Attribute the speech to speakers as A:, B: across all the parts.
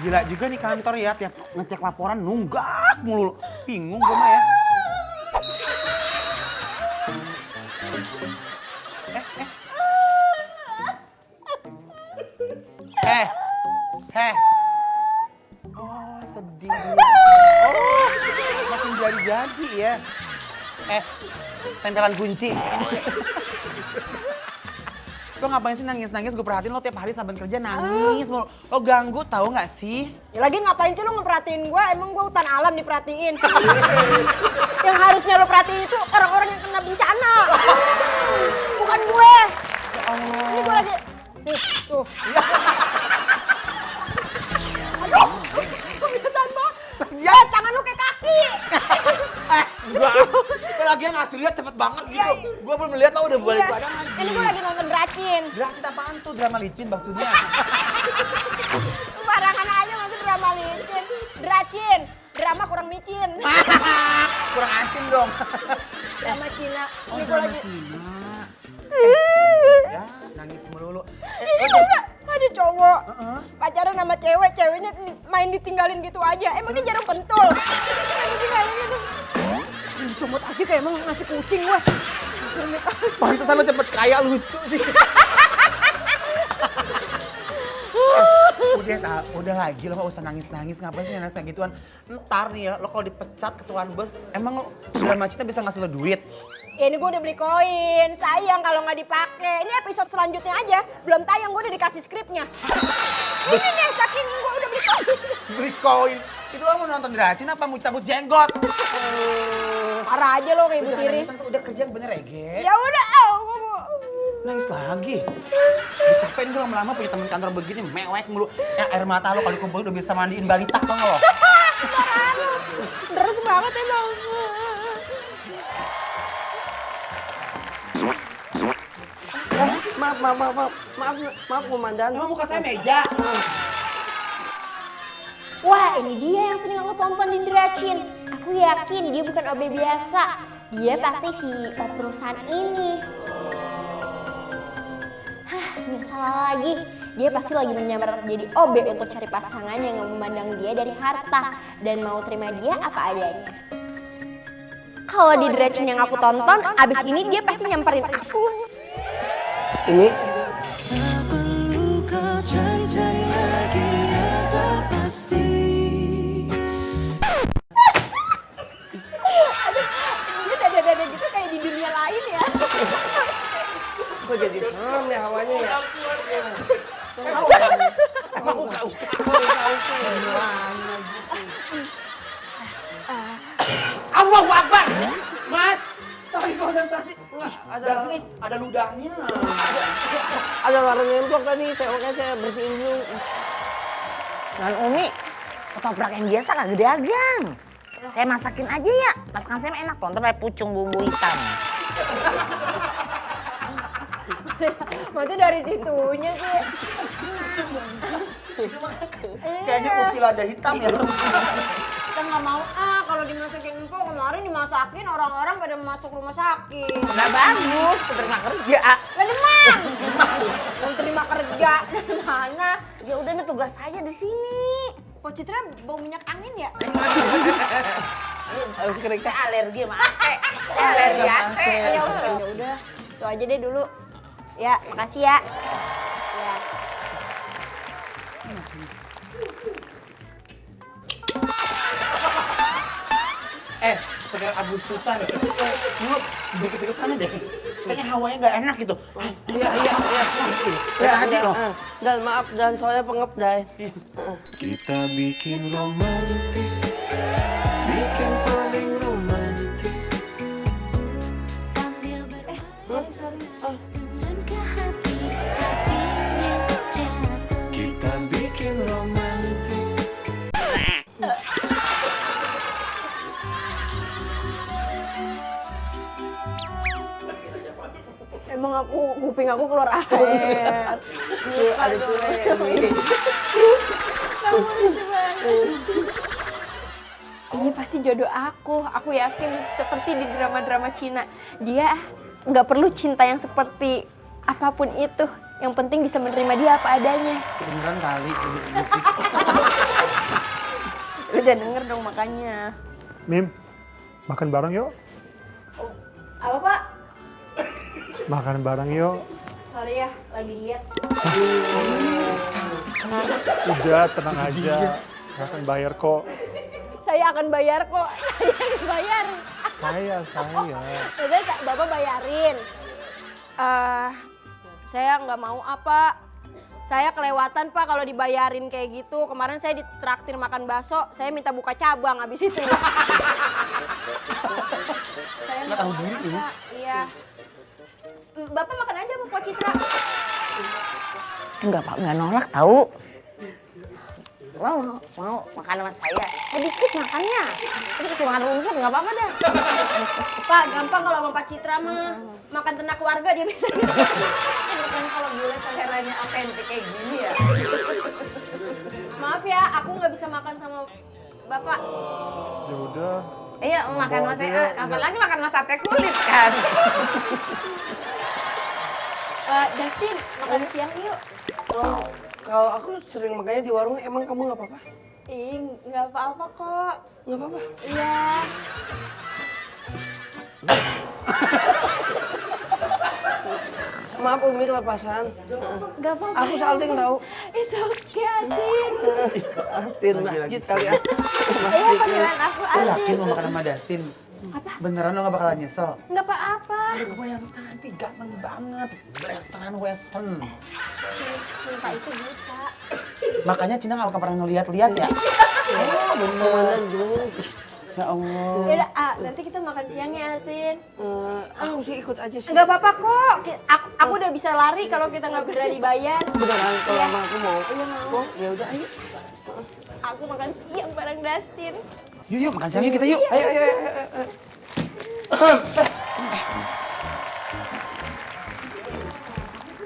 A: Gila juga nih kantor ya, tiap ngecek laporan nunggak mulu. Bingung gue mah ya. Oh, sedih. Oh, makin jadi-jadi ya. Tempelan kunci. Lo ngapain sih nangis-nangis? Gue perhatiin lo tiap hari saban kerja nangis. Lo ganggu tahu nggak sih?
B: Ya lagi ngapain sih lo ngeperhatiin gue? Emang gue hutan alam diperhatiin. Yang harusnya lo perhatiin itu orang-orang yang kena bencana. Bukan gue.
A: Ya Allah.
B: Ini gue lagi. Nih, tuh. Aduh, kebiasaan banget.
A: Ya.
B: Tangan lo kayak kaki.
A: Gue lagi ngasih lihat cepet banget gitu. Gue belum lihat lo udah balik badan lagi.
B: Ini gue lagi nonton Dracin.
A: Dracin apaan tuh? Drama licin maksudnya.
B: Barangan aja masih drama licin. Dracin, drama kurang micin.
A: Kurang asin dong.
B: Drama Cina.
A: Oh,
B: Ini gue
A: drama
B: lagi.
A: Cina. Ya, nangis melulu.
B: Ini juga ada cowok pacaran sama cewek, ceweknya main ditinggalin gitu aja. Emang dia jarang pentul. Main ditinggalin gitu. Ini dicomot aja kayak emang ngasih kucing gue.
A: Pantesan lo cepet kaya, lucu sih. Udah lagi lo gak usah nangis-nangis, ngapain sih nangis gituan. Ntar nih ya, lo kalau dipecat ketuaan bos, emang lo drama Cina bisa ngasih lo duit?
B: Ya ini gue udah beli koin, sayang kalau nggak dipakai. Ini episode selanjutnya aja, belum tayang, gue udah dikasih skripnya. Ini nih, saking gue udah beli koin.
A: Beli koin? Itu lo mau nonton Dracin apa mau cabut jenggot?
B: Marah aja lo kayak ibu
A: Jangan
B: tiri.
A: nangis, udah kerja yang bener ya, Ge.
B: Ya udah, gue mau.
A: Nangis lagi. Udah capek nih gue lama-lama punya temen kantor begini, mewek mulu. Ya air mata lo kalau dikumpulin udah bisa mandiin balita, tau gak lo?
B: Marah lo, deres banget emang.
C: Maaf komandan.
A: Emang muka saya meja?
B: Wah, ini dia yang sering aku tonton di Dracin. Aku yakin dia bukan OB biasa. Dia pasti CEO perusahaan ini. Hah, nggak salah lagi. Dia pasti lagi menyamar jadi OB untuk cari pasangan yang nggak memandang dia dari harta dan mau terima dia apa adanya. Kalau di Dracin yang aku tonton, abis ini dia pasti nyamperin aku.
C: Ini
B: Dia dada-dada gitu kayak di dunia lain ya.
C: kok jadi serem ya hawanya ya?
A: Emang uka-uka. Allahu Akbar! Mas, saking konsentrasi. Ada sini, ada ludahnya.
C: Ada warna nemplok tadi, saya bersihin dulu.
D: Dan Umi, ketoprak yang biasa kagak dagang. Saya masakin aja ya, masakan saya enak, tonton kayak pucung bumbu hitam.
B: Maksudnya dari situnya sih.
A: Kayaknya upil ada hitam ya.
B: Kita nggak mau kalau dimasakin empok kemarin dimasakin orang-orang pada masuk rumah sakit.
D: Nggak bagus, keterima kerja.
B: Lah demam. Mau terima kerja dari mana?
D: Ya udah nih tugas saya di sini.
B: Kok Citra bau minyak angin ya?
C: Harus kering.
D: Saya alergi sama AC. Saya alergi AC.
B: Ya udah, itu aja deh dulu. Ya, makasih ya. Ya.
A: Seperti Agustusan. Lu deket-deket sana deh. Kayaknya hawanya nggak enak gitu.
C: Iya.
A: Kayak tadi loh.
C: Dan maaf, dan soalnya pengep, Day.
E: Kita bikin romantis, bikin paling romantis. Kita bikin romantis.
B: Emang kuping aku keluar air.
C: Ada cule ini.
B: Ini pasti jodoh aku. Aku yakin seperti di drama-drama Cina. Dia nggak perlu cinta yang seperti apapun itu. Yang penting bisa menerima dia apa adanya.
A: Beneran kali, bisik-bisik.
B: Lu jangan denger dong makanya.
F: Mim, makan bareng yuk.
B: Apa Pak?
F: Makan bareng yuk.
B: Sorry ya, lagi diet.
F: Udah, tenang aja. Saya akan bayar kok.
B: Saya akan bayar kok. Saya yang bayar.
F: Saya.
B: Udah, Bapak bayarin. Saya nggak mau apa. Saya kelewatan Pak kalau dibayarin kayak gitu. Kemarin saya ditraktir makan bakso, saya minta buka cabang habis itu. Saya
A: Nggak tahu diri ini.
B: Iya. Bapak makan aja sama Pak Citra.
D: Enggak Pak, enggak nolak tahu. Mau makan sama saya. Sedikit makannya. Tapi kasih makan rumput nggak apa-apa dah.
B: Pak, gampang kalau sama Pak Citra mah. Makan ternak keluarga dia bisa.
D: Bukan kalau gula seleranya authentic kayak gini ya.
B: Maaf ya, aku nggak bisa makan sama Bapak.
F: Ya udah.
D: Iya, makan sama saya. Apalagi makan sama sate kulit kan.
B: Dustin, makan siang yuk.
C: Kalau aku sering makannya di warung, emang kamu nggak apa-apa?
B: Ih, nggak apa-apa kok.
C: Nggak apa-apa.
B: Iya.
C: Maaf Umi kelepasan.
B: Nggak apa-apa.
C: Aku salting tahu.
B: It's okay, Adin.
C: Atin masjid kali ya.
B: Iya, panggilan aku
A: Lo
B: Adin.
A: yakin lo makan sama Dustin?
B: Apa?
A: Beneran lo gak bakalan nyesel?
B: Nggak apa-apa.
A: Ada gue yang tadi ganteng banget. Western.
B: Cinta itu buta.
A: Makanya Cina gak bakal pernah ngeliat-liat ya? Oh bener. Ya Allah.
B: Yaudah, nanti kita makan siang ya, Adin.
C: Aku sih ikut aja sih.
B: Nggak apa-apa kok. Aku udah bisa lari kalau kita nggak berani bayar.
C: Beneran kalau
B: Iya.
C: sama aku mau.
B: Iya, mau.
C: Oh, ya udah ayo.
B: Aku makan siang bareng Dustin.
A: Yuk makan siang yuk kita yuk.
C: Ayo.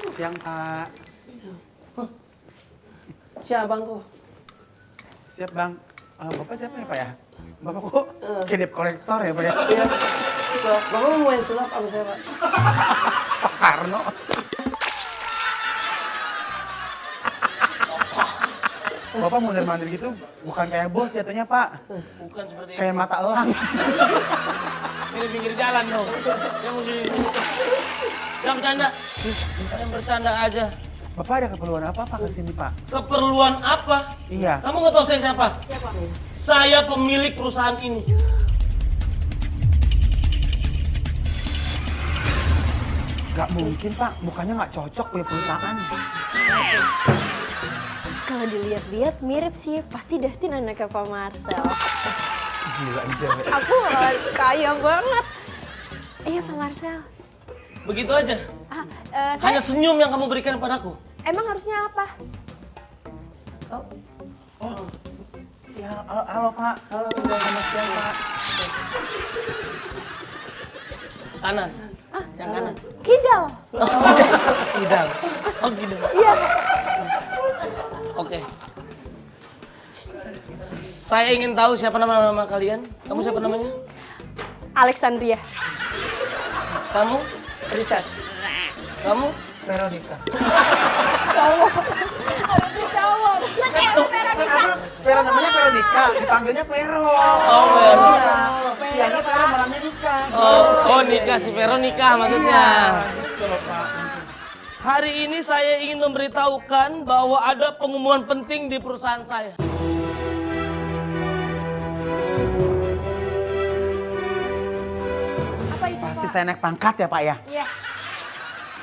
A: Siang Pak.
C: Siapa bangku?
A: Siap Bang. Bapak siapa ya Pak ya? Bapak kok kayak debt kolektor ya Pak ya?
C: Iya. Bapak mau main sulap apa saya Pak?
A: Pak Karno. Bapak mundur-mandir gitu bukan kayak bos jatuhnya Pak.
G: Bukan seperti itu.
A: Kayak mata elang.
G: Ini di pinggir jalan dong. Dia mau gini. Jangan bercanda. Kalian bercanda aja.
A: Bapak ada keperluan apa Pak kesini Pak?
G: Keperluan apa?
A: Iya.
G: Kamu nggak tahu saya siapa?
B: Siapa?
G: Saya pemilik perusahaan ini.
A: Gak mungkin Pak, mukanya nggak cocok punya perusahaan.
B: Kalau dilihat-lihat mirip sih, pasti Dustin anaknya Pak Marcel.
A: Gila aja.
B: Aku kaya banget. Iya Pak Marcel.
G: Begitu aja.
B: Saya
G: Hanya senyum yang kamu berikan padaku.
B: emang harusnya apa?
A: Ya, halo Pak. Halo, selamat siang Pak.
G: Kanan. Yang kanan.
B: Kidal.
A: Tidak.
G: Oh gitu.
B: Iya.
G: Oke. Saya ingin tahu siapa nama kalian. Kamu siapa namanya?
B: Alexandria.
G: Kamu?
C: Richard.
G: Kamu?
A: Veronica.
B: Harus dijawab.
A: Pero namanya Veronica, dipanggilnya Pero.
G: Oh, Vero.
A: Iya. Siangnya Pero, malamnya nikah.
G: Oh nikah si Vero nikah maksudnya.
A: Gitu loh Pak.
G: Hari ini saya ingin memberitahukan bahwa ada pengumuman penting di perusahaan saya.
B: Apa itu
A: Pasti
B: Pak?
A: saya naik pangkat ya Pak ya?
B: Iya.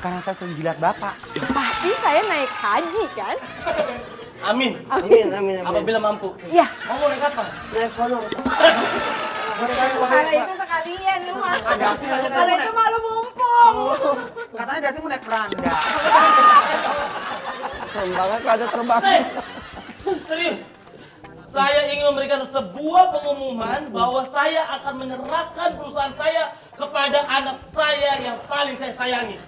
A: Karena saya sering jilat Bapak.
B: Pasti saya naik haji kan?
G: Amin.
C: Amin.
G: Apabila mampu.
B: Iya.
G: Kamu mau naik apa?
C: Naik honor.
B: Kalau itu sekalian lu mah.
A: Ada sih katanya
B: Kalau itu malu mumpung.
A: Katanya Dasi mau naik keranda.
C: Serem banget kalau ada terbang.
G: Serius. Saya ingin memberikan sebuah pengumuman bahwa saya akan menyerahkan perusahaan saya kepada anak saya yang paling saya sayangi.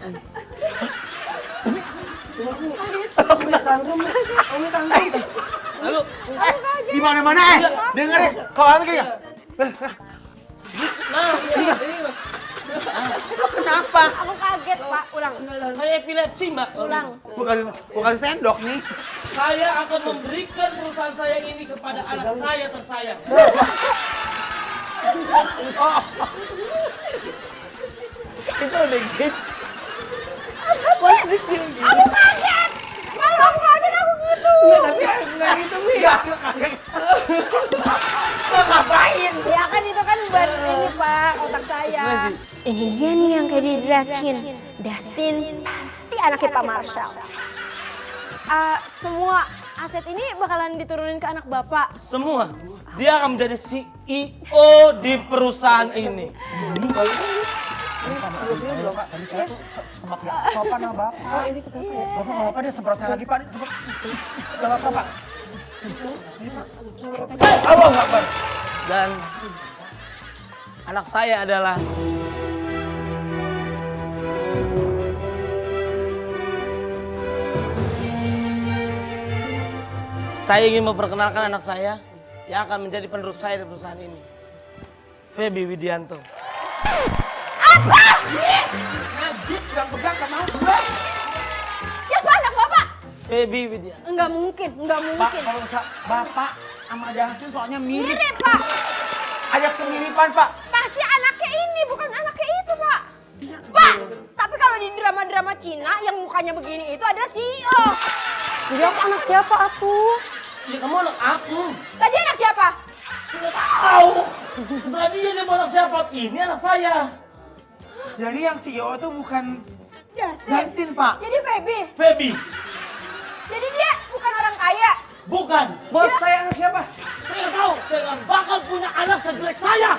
C: Umi tantrum.
G: Lalu,
A: Di mana-mana dengerin. Kalau ada kayak
G: nah,
A: Lo kenapa?
B: Aku kaget, Pak. Ulang.
G: Kayak epilepsi, Mbak.
B: Ulang.
A: Gua kasih sendok nih.
G: Saya akan memberikan perusahaan saya ini kepada anak saya tersayang.
C: Itu udah gitu.
B: Aku kaget. Kalau aku kaget aku gitu.
C: Enggak gitu, Mi.
A: Enggak, lo kagak. Lo ngapain?
B: Ya kan itu kan ban ini, Pak, otak saya. Ini dia nih yang kayak didrakin. Dustin pasti anaknya Pak Marshall. Semua aset ini bakalan diturunin ke anak Bapak.
G: Semua. Dia akan menjadi CEO di perusahaan ini.
A: Tadi saya tuh sempat nggak sopan sama Bapak. Bapak nggak apa-apa dia semprot saya lagi Pak. Semprot. Nggak apa-apa Pak. Allah Akbar.
G: Dan anak saya adalah saya ingin memperkenalkan anak saya yang akan menjadi penerus saya di perusahaan ini. Feby Widianto.
A: Najis pegang-pegang gak mau gue.
B: Siapa anak Bapak?
G: Feby Widianto.
B: Enggak mungkin, enggak
A: Pak,
B: mungkin.
A: kalau Bapak sama Justin soalnya mirip.
B: Mirip, Pak.
A: Ada kemiripan Pak.
B: Pasti anaknya ini, bukan anaknya itu, Pak. Pak, tapi kalau di drama-drama Cina yang mukanya begini itu adalah CEO. Jadi aku anak siapa, atuh?
G: Ya kamu anak aku.
B: Tadi anak siapa?
G: Tidak tahu. Terserah dia mau anak siapa. Ini anak saya.
A: Jadi yang CEO itu bukan
B: Dustin.
A: Justin Pak.
B: Jadi Feby.
G: Feby.
B: Jadi dia bukan orang kaya.
G: Bukan.
C: Bos saya anak siapa?
G: Saya nggak tahu. Saya nggak bakal punya anak sejelek saya.